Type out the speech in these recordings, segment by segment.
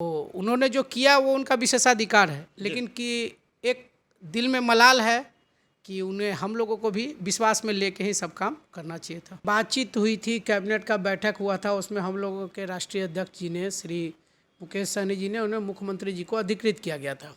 तो उन्होंने जो किया वो उनका विशेषाधिकार है, लेकिन कि एक दिल में मलाल है कि उन्हें हम लोगों को भी विश्वास में लेके ही सब काम करना चाहिए था। बातचीत हुई थी, कैबिनेट का बैठक हुआ था, उसमें हम लोगों के राष्ट्रीय अध्यक्ष जी ने, श्री मुकेश सहनी जी ने, उन्हें मुख्यमंत्री जी को अधिकृत किया गया था।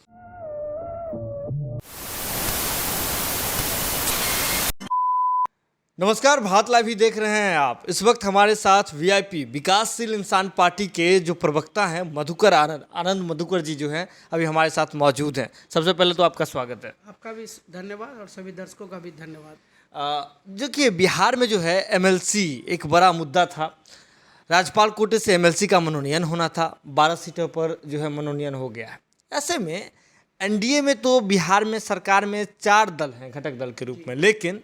नमस्कार, भारत लाइव ही देख रहे हैं आप। इस वक्त हमारे साथ वीआईपी विकासशील इंसान पार्टी के जो प्रवक्ता हैं मधुकर आनंद मधुकर जी जो हैं अभी हमारे साथ मौजूद हैं। सबसे पहले तो आपका स्वागत है। आपका भी धन्यवाद और सभी दर्शकों का भी धन्यवाद। देखिए, बिहार में जो है एमएलसी एक बड़ा मुद्दा था। राज्यपाल कोटे से एमएलसी का मनोनयन होना था, 12 सीटों पर जो है मनोनयन हो गया है। ऐसे में एनडीए में तो बिहार में सरकार में 4 दल हैं घटक दल के रूप में, लेकिन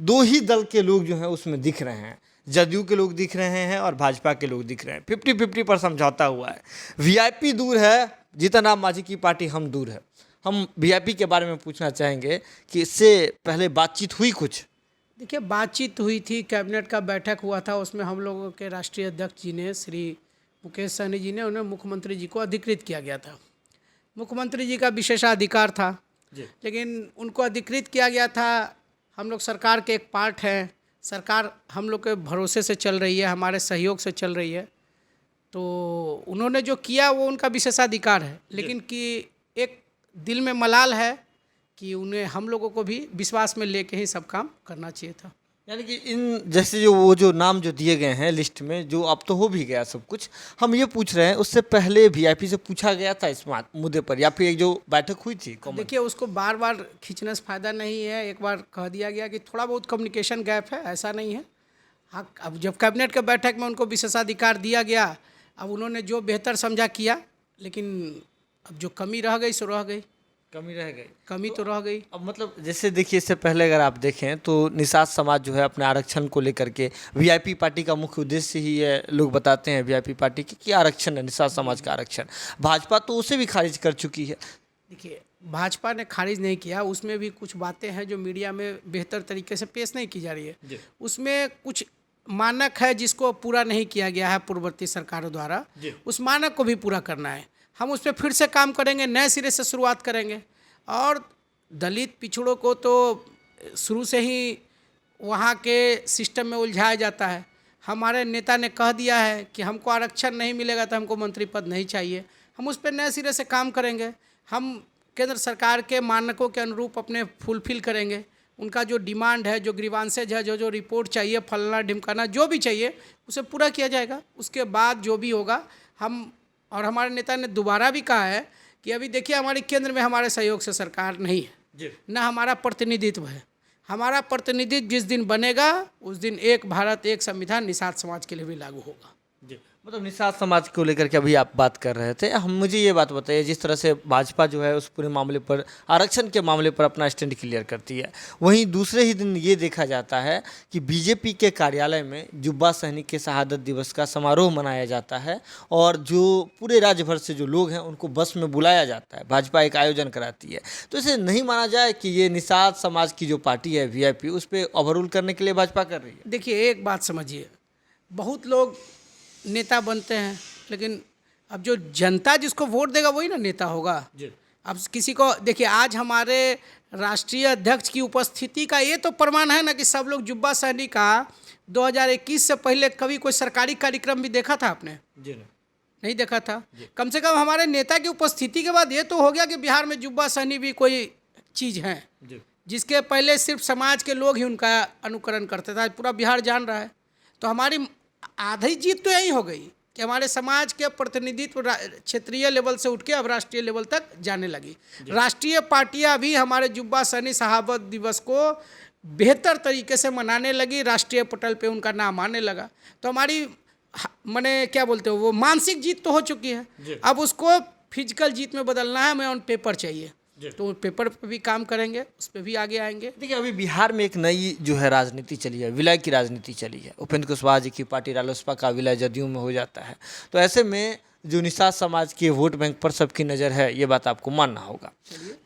2 ही दल के लोग जो हैं उसमें दिख रहे हैं। जदयू के लोग दिख रहे हैं और भाजपा के लोग दिख रहे हैं। 50-50 पर समझौता हुआ है। वीआईपी दूर है, जीतन राम मांझी की पार्टी हम दूर है। हम वीआईपी के बारे में पूछना चाहेंगे कि इससे पहले बातचीत हुई कुछ? देखिए, बातचीत हुई थी, कैबिनेट का बैठक हुआ था, उसमें हम लोगों के राष्ट्रीय अध्यक्ष जी ने, श्री मुकेश सहनी जी ने, उन्हें मुख्यमंत्री जी को अधिकृत किया गया था। मुख्यमंत्री जी का विशेषाधिकार था, लेकिन उनको अधिकृत किया गया था। हम लोग सरकार के एक पार्ट हैं, सरकार हम लोग के भरोसे से चल रही है, हमारे सहयोग से चल रही है। तो उन्होंने जो किया वो उनका विशेषाधिकार है, लेकिन कि एक दिल में मलाल है कि उन्हें हम लोगों को भी विश्वास में लेके ही सब काम करना चाहिए था। यानी कि इन जैसे जो नाम जो दिए गए हैं लिस्ट में, जो अब तो हो भी गया सब कुछ, हम ये पूछ रहे हैं उससे पहले वीआईपी से पूछा गया था इस मुद्दे पर, या फिर एक जो बैठक हुई थी? देखिए, उसको बार बार खींचने से फ़ायदा नहीं है। एक बार कह दिया गया कि थोड़ा बहुत कम्युनिकेशन गैप है, ऐसा नहीं है। हाँ, अब जब कैबिनेट के बैठक में उनको विशेषाधिकार दिया गया, अब उन्होंने जो बेहतर समझा किया, लेकिन अब जो कमी रह गई सो रह गई। कमी तो रह गई। अब मतलब जैसे देखिए, इससे पहले अगर आप देखें तो निषाद समाज जो है अपने आरक्षण को लेकर के, वीआईपी पार्टी का मुख्य उद्देश्य ही है, लोग बताते हैं वीआईपी पार्टी की कि आरक्षण है, निषाद समाज का आरक्षण। भाजपा तो उसे भी खारिज कर चुकी है। देखिए, भाजपा ने खारिज नहीं किया, उसमें भी कुछ बातें हैं जो मीडिया में बेहतर तरीके से पेश नहीं की जा रही है। उसमें कुछ मानक है जिसको पूरा नहीं किया गया है पूर्ववर्ती सरकारों द्वारा, उस मानक को भी पूरा करना है। हम उस पर फिर से काम करेंगे, नए सिरे से शुरुआत करेंगे। और दलित पिछड़ों को तो शुरू से ही वहाँ के सिस्टम में उलझाया जाता है। हमारे नेता ने कह दिया है कि हमको आरक्षण नहीं मिलेगा तो हमको मंत्री पद नहीं चाहिए। हम उस पर नए सिरे से काम करेंगे। हम केंद्र सरकार के मानकों के अनुरूप अपने फुलफिल करेंगे। उनका जो डिमांड है, जो ग्रीवांसेज है, जो रिपोर्ट चाहिए, फलना ढिमकाना जो भी चाहिए, उसे पूरा किया जाएगा। उसके बाद जो भी होगा हम, और हमारे नेता ने दोबारा भी कहा है कि अभी देखिए, हमारे केंद्र में हमारे सहयोग से सरकार नहीं है, न हमारा प्रतिनिधित्व है। हमारा प्रतिनिधित्व जिस दिन बनेगा उस दिन एक भारत एक संविधान निषाद समाज के लिए भी लागू होगा। मतलब निषाद समाज को लेकर के अभी आप बात कर रहे थे, हम मुझे ये बात बताइए, जिस तरह से भाजपा जो है उस पूरे मामले पर, आरक्षण के मामले पर अपना स्टैंड क्लियर करती है, वहीं दूसरे ही दिन ये देखा जाता है कि बीजेपी के कार्यालय में जुब्बा सहनी के शहादत दिवस का समारोह मनाया जाता है और जो पूरे राज्य भर से जो लोग हैं उनको बस में बुलाया जाता है, भाजपा एक आयोजन कराती है। तो इसे नहीं माना जाए कि ये निषाद समाज की जो पार्टी है वीआईपी, उस पर ओवररूल करने के लिए भाजपा कर रही है? देखिए, एक बात समझिए, बहुत लोग नेता बनते हैं, लेकिन अब जो जनता जिसको वोट देगा वही ना नेता होगा। अब किसी को देखिए, आज हमारे राष्ट्रीय अध्यक्ष की उपस्थिति का ये तो प्रमाण है ना कि सब लोग जुब्बा सहनी का 2021 से पहले कभी कोई सरकारी कार्यक्रम भी देखा था आपने? नहीं देखा था। कम से कम हमारे नेता की उपस्थिति के बाद ये तो हो गया कि बिहार में जुब्बा सहनी भी कोई चीज़ है, जिसके पहले सिर्फ समाज के लोग ही उनका अनुकरण करते थे। पूरा बिहार जान रहा है। तो हमारी आधी जीत तो यही हो गई कि हमारे समाज के प्रतिनिधित्व क्षेत्रीय लेवल से उठ के अब राष्ट्रीय लेवल तक जाने लगी। राष्ट्रीय पार्टियां भी हमारे जुब्बा सहनी शहादत दिवस को बेहतर तरीके से मनाने लगी, राष्ट्रीय पटल पे उनका नाम आने लगा। तो हमारी माने क्या बोलते हो, वो मानसिक जीत तो हो चुकी है। अब उसको फिजिकल जीत में बदलना है, हमें ऑन पेपर चाहिए। तो पेपर पे भी काम करेंगे, उस पर भी आगे आएंगे। देखिए, अभी बिहार में एक नई जो है राजनीति चली है, विलय की राजनीति चली है। उपेंद्र कुशवाहा जी की पार्टी रालोसपा का विलय जदयू में हो जाता है। तो ऐसे में जो निषाद समाज के वोट बैंक पर सबकी नज़र है, ये बात आपको मानना होगा।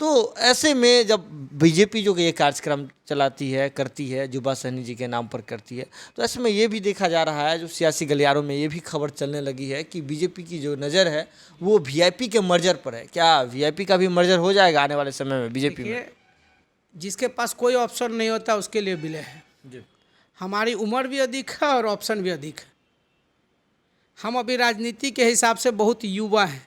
तो ऐसे में जब बीजेपी जो ये कार्यक्रम चलाती है, करती है, जुबा सहनी जी के नाम पर करती है, तो ऐसे में ये भी देखा जा रहा है, जो सियासी गलियारों में ये भी खबर चलने लगी है कि बीजेपी की जो नज़र है वो वीआईपी के मर्जर पर है। क्या वीआईपी का भी मर्जर हो जाएगा आने वाले समय में बीजेपी में? देखिए, जिसके पास कोई ऑप्शन नहीं होता उसके लिए विलय है। जी हमारी उम्र भी अधिक है और ऑप्शन भी अधिक है। हम अभी राजनीति के हिसाब से बहुत युवा हैं,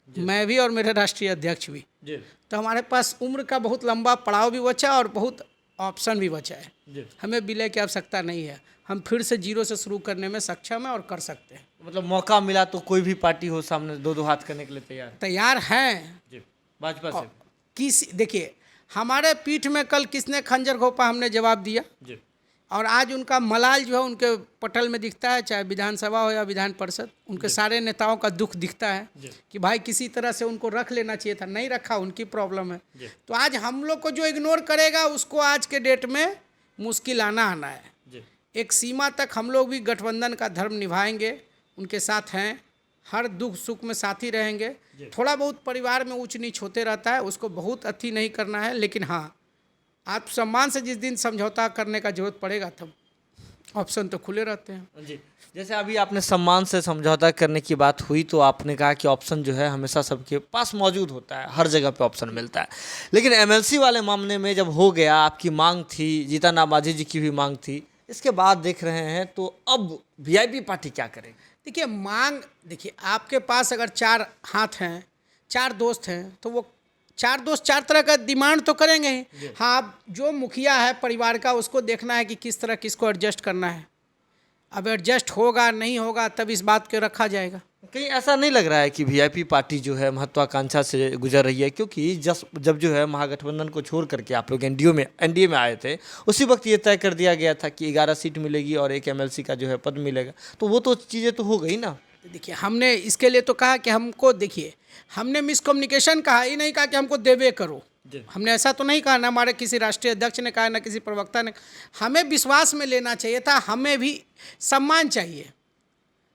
मैं भी और मेरे राष्ट्रीय अध्यक्ष भी। जी तो हमारे पास उम्र का बहुत लंबा पड़ाव भी बचा और बहुत ऑप्शन भी बचा है। जी हमें विलय की आवश्यकता नहीं है, हम फिर से जीरो से शुरू करने में सक्षम हैं और कर सकते हैं। मतलब मौका मिला तो कोई भी पार्टी हो सामने दो हाथ करने के लिए तैयार है। तैयार हैं। जी भाजपा से। किस देखिए, हमारे पीठ में कल किसने खंजर घोंपा, हमने जवाब दिया। जी और आज उनका मलाल जो है उनके पटल में दिखता है, चाहे विधानसभा हो या विधान परिषद। उनके सारे नेताओं का दुख दिखता है कि भाई किसी तरह से उनको रख लेना चाहिए था, नहीं रखा, उनकी प्रॉब्लम है। तो आज हम लोग को जो इग्नोर करेगा उसको आज के डेट में मुश्किल आना है। एक सीमा तक हम लोग भी गठबंधन का धर्म निभाएंगे, उनके साथ हैं, हर दुख सुख में साथी रहेंगे। थोड़ा बहुत परिवार में ऊंच नीच होते रहता है, उसको बहुत अति नहीं करना है, लेकिन हाँ, आप सम्मान से जिस दिन समझौता करने का जरूरत पड़ेगा तब ऑप्शन तो खुले रहते हैं। जी जैसे अभी आपने सम्मान से समझौता करने की बात हुई, तो आपने कहा कि ऑप्शन जो है हमेशा सबके पास मौजूद होता है, हर जगह पे ऑप्शन मिलता है। लेकिन एमएलसी वाले मामले में जब हो गया, आपकी मांग थी, जीतन राम मांझी जी की भी मांग थी, इसके बाद देख रहे हैं तो अब वीआईपी पार्टी क्या करेगी? देखिए, मांग, देखिए आपके पास अगर 4 हाथ हैं, 4 दोस्त हैं, तो वो 4 दोस्त 4 तरह का डिमांड तो करेंगे ही। हाँ, अब जो मुखिया है परिवार का, उसको देखना है कि किस तरह किसको एडजस्ट करना है। अब एडजस्ट होगा नहीं होगा तब इस बात को रखा जाएगा। कहीं ऐसा नहीं लग रहा है कि वीआईपी पार्टी जो है महत्वाकांक्षा से गुजर रही है? क्योंकि जब जो है महागठबंधन को छोड़ करके आप लोग एनडीए में आए थे, उसी वक्त ये तय कर दिया गया था कि 11 सीट मिलेगी और एक एमएलसी का जो है पद मिलेगा, तो वो तो चीज़ें तो हो गई ना। देखिए, हमने इसके लिए तो कहा कि हमको, देखिए हमने मिसकम्युनिकेशन कहा, ही नहीं कहा कि हमको देवे करो। हमने ऐसा तो नहीं कहा, ना हमारे किसी राष्ट्रीय अध्यक्ष ने कहा, ना किसी प्रवक्ता ने। हमें विश्वास में लेना चाहिए था, हमें भी सम्मान चाहिए।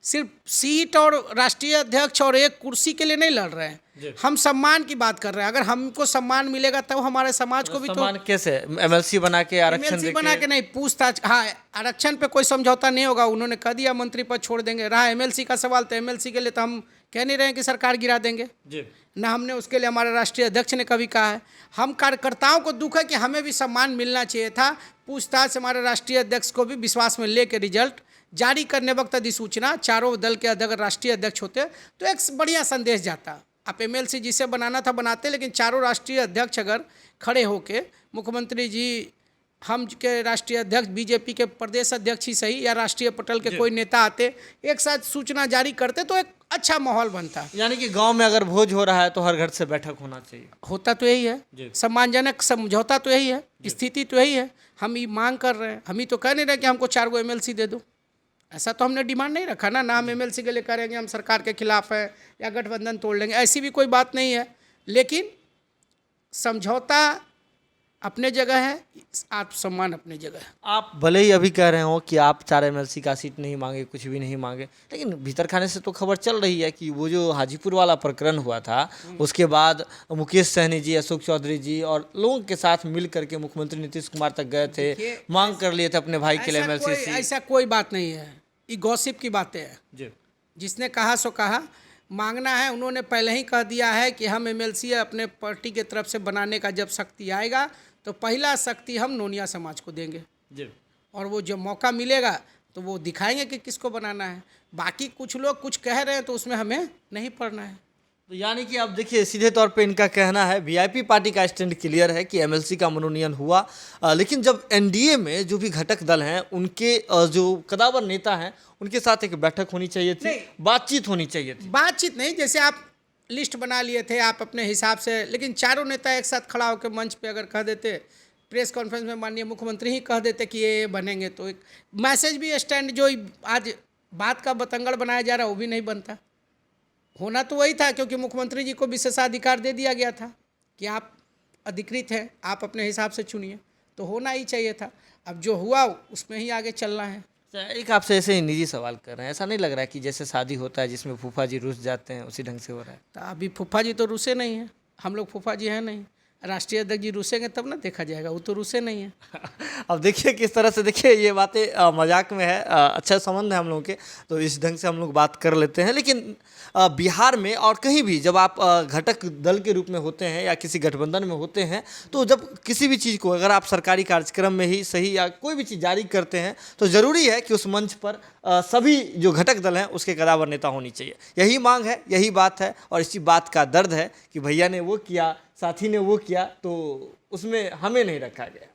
सिर्फ सीट और राष्ट्रीय अध्यक्ष और एक कुर्सी के लिए नहीं लड़ रहे हैं, हम सम्मान की बात कर रहे हैं। अगर हमको सम्मान मिलेगा तब हमारे समाज को भी सम्मान कैसे? एमएलसी बना के आरक्षण एमएलसी बना के नहीं, पूछताछ। हाँ, आरक्षण पे कोई समझौता नहीं होगा, उन्होंने कह दिया मंत्री पद छोड़ देंगे। रहा एमएलसी का सवाल, तो एमएलसी के लिए तो हम कह नहीं रहे हैं कि सरकार गिरा देंगे ना, हमने उसके लिए, हमारे राष्ट्रीय अध्यक्ष ने कभी कहा है। हम कार्यकर्ताओं को दुख है कि हमें भी सम्मान मिलना चाहिए था। पूछताछ हमारे राष्ट्रीय अध्यक्ष को भी विश्वास में लेके रिजल्ट जारी करने वक्त अधिसूचना चारों दल के अगर राष्ट्रीय अध्यक्ष होते तो एक बढ़िया संदेश जाता। आप एमएलसी जिसे बनाना था बनाते, लेकिन चारों राष्ट्रीय अध्यक्ष अगर खड़े होके, मुख्यमंत्री जी, हम के राष्ट्रीय अध्यक्ष, बीजेपी के प्रदेश अध्यक्ष ही सही या राष्ट्रीय पटल के कोई नेता आते, एक साथ सूचना जारी करते तो एक अच्छा माहौल बनता। यानी कि गांव में अगर भोज हो रहा है तो हर घर से बैठक होना चाहिए। होता तो यही है, सम्मानजनक समझौता तो यही है, स्थिति तो यही है। हम ये मांग कर रहे हैं, हम ही तो कह नहीं रहे कि हमको 4 गो एमएलसी दे दो। ऐसा तो हमने डिमांड नहीं रखा ना, हम एमएलसी के लिए करेंगे हम सरकार के खिलाफ है या गठबंधन तोड़ लेंगे, ऐसी भी कोई बात नहीं है। लेकिन समझौता अपने जगह है, आत्मसम्मान अपनी जगह है। आप भले ही अभी कह रहे हो कि आप 4 एमएलसी का सीट नहीं मांगे, कुछ भी नहीं मांगे, लेकिन भीतर खाने से तो खबर चल रही है कि वो जो हाजीपुर वाला प्रकरण हुआ था, उसके बाद मुकेश सहनी जी, अशोक चौधरी जी और लोगों के साथ मिल करके मुख्यमंत्री नीतीश कुमार तक गए थे, मांग कर लिए थे अपने भाई के लिए एमएलसी सीट। ऐसा कोई बात नहीं है, ये गॉसिप की बातें हैं। जिसने कहा सो कहा, मांगना है उन्होंने पहले ही कह दिया है कि हम एमएलसी अपने पार्टी के तरफ से बनाने का जब शक्ति आएगा तो पहला शक्ति हम नोनिया समाज को देंगे और वो जो मौका मिलेगा तो वो दिखाएंगे कि किसको बनाना है। बाकी कुछ लोग कुछ कह रहे हैं तो उसमें हमें नहीं पड़ना है। तो यानी कि अब देखिए, सीधे तौर पे इनका कहना है, वीआईपी पार्टी का स्टैंड क्लियर है कि एमएलसी का मनोनयन हुआ, लेकिन जब एनडीए में जो भी घटक दल हैं उनके जो कदावर नेता हैं उनके साथ एक बैठक होनी चाहिए थी, बातचीत होनी चाहिए थी। बातचीत नहीं, जैसे आप लिस्ट बना लिए थे आप अपने हिसाब से, लेकिन चारों नेता एक साथ खड़ा होकर मंच पे अगर कह देते, प्रेस कॉन्फ्रेंस में माननीय मुख्यमंत्री ही कह देते कि ये बनेंगे, तो एक मैसेज भी स्टैंड जो आज बात का बतंगड़ बनाया जा रहा है वो भी नहीं बनता। होना तो वही था, क्योंकि मुख्यमंत्री जी को विशेषाधिकार दे दिया गया था कि आप अधिकृत हैं, आप अपने हिसाब से चुनिए, तो होना ही चाहिए था। अब जो हुआ उसमें ही आगे चलना है। एक आपसे ऐसे ही निजी सवाल कर रहे हैं, ऐसा नहीं लग रहा है कि जैसे शादी होता है जिसमें फूफा जी रुस जाते हैं उसी ढंग से हो रहा है? तो अभी फूफा जी तो रूसे नहीं है, हम लोग फूफा जी हैं नहीं। राष्ट्रीय अध्यक्ष जी रूसेंगे तब ना देखा जाएगा, वो तो रूसे नहीं है। अब देखिए किस तरह से, देखिए ये बातें मजाक में है, अच्छा संबंध है हम लोगों के, तो इस ढंग से हम लोग बात कर लेते हैं। लेकिन बिहार में और कहीं भी जब आप घटक दल के रूप में होते हैं या किसी गठबंधन में होते हैं, तो जब किसी भी चीज़ को अगर आप सरकारी कार्यक्रम में ही सही या कोई भी चीज़ जारी करते हैं तो ज़रूरी है कि उस मंच पर सभी जो घटक दल हैं उसके कदावर नेता होनी चाहिए। यही मांग है, यही बात है, और इसी बात का दर्द है कि भैया ने वो किया, साथी ने वो किया, तो उसमें हमें नहीं रखा गया।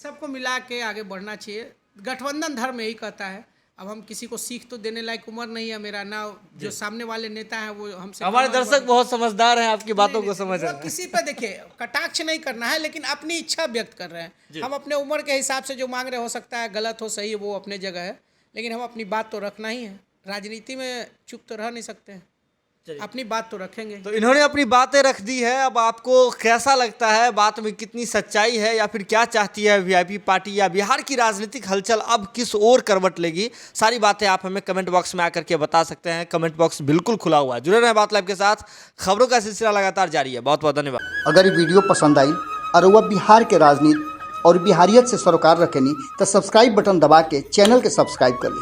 सबको मिला के आगे बढ़ना चाहिए। गठबंधन धर्म यही कहता है। अब हम किसी को सीख तो देने लायक उम्र नहीं है मेरा ना, जो सामने वाले नेता हैं वो हमसे, हमारे दर्शक बहुत समझदार हैं, आपकी बातों को समझ रहे हैं। किसी पे देखिए कटाक्ष नहीं करना है, लेकिन अपनी इच्छा व्यक्त कर रहे हैं। हम अपने उम्र के हिसाब से जो मांग रहे, हो सकता है गलत हो सही, वो अपने जगह है, लेकिन हम अपनी बात तो रखना ही है। राजनीति में चुप तो रह नहीं सकते हैं, अपनी बात तो रखेंगे। तो इन्होंने अपनी बातें रख दी है। अब आपको कैसा लगता है, बात में कितनी सच्चाई है, या फिर क्या चाहती है वीआईपी पार्टी, या बिहार की राजनीतिक हलचल अब किस ओर करवट लेगी? सारी बातें आप हमें कमेंट बॉक्स में आकर के बता सकते हैं। कमेंट बॉक्स बिल्कुल खुला हुआ है। जुड़े रहें बात लाइव के साथ, खबरों का सिलसिला लगातार जारी है। बहुत बहुत धन्यवाद। अगर ये वीडियो पसंद आई और वह बिहार के राजनीति और बिहारियत से सरोकार रखेनी तो सब्सक्राइब बटन दबा के चैनल के सब्सक्राइब कर ली।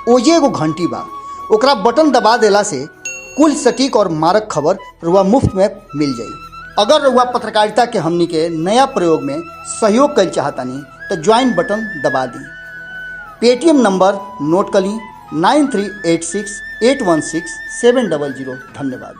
ओजे एगो घंटी बा, ओकरा बटन दबा देला से कुल सटीक और मारक खबर रुआ मुफ्त में मिल जाई। अगर रुआ पत्रकारिता के हमनी के नया प्रयोग में सहयोग कर चाहतानी तो ज्वाइन बटन दबा दी। पेटीएम नंबर नोट कर ली 9386816700। धन्यवाद।